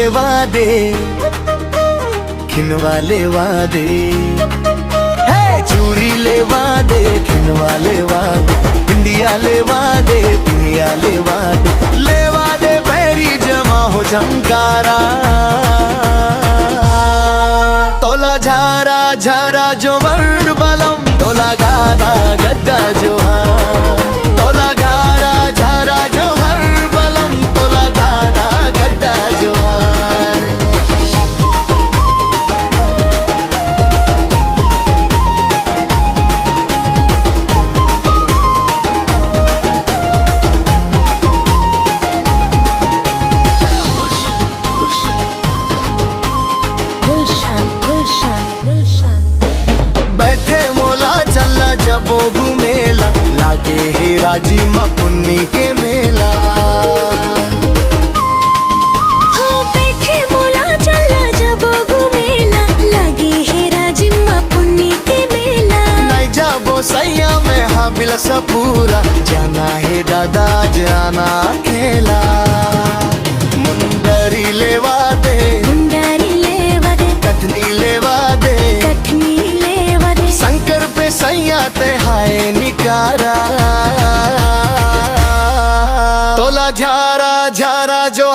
लेवा दे, खिनवा लेवा दे, चूड़ी लेवा दे, खिनवा लेवा दे, बिंदिया लेवा दे, पिनिया लेवा दे पैरी जमा हो झंकारा। तोला झारा झारा जो वर्ड बलम, तोला गाना गद्दा जो तोला घारा झारा जो हर बलम, तोला गाना गद्दा जो बैठे मोला चला जबो घूमेला, लागे हे राजी मपुन्नी के मेला। बैठे मोला चला जबो घूमेला, लागे हे राजी मपुन्नी के मेला। नहीं जाबो सैया में हाबिल सपूरा, जाना है दादा जाना खेला। मुंदरी लेवा दे, मुंदरी लेवा दे, कटनी लेवा दे, कटनी लेवा दे, शंकर पे सैया ते हाय निकारा। तोला झारा झारा जो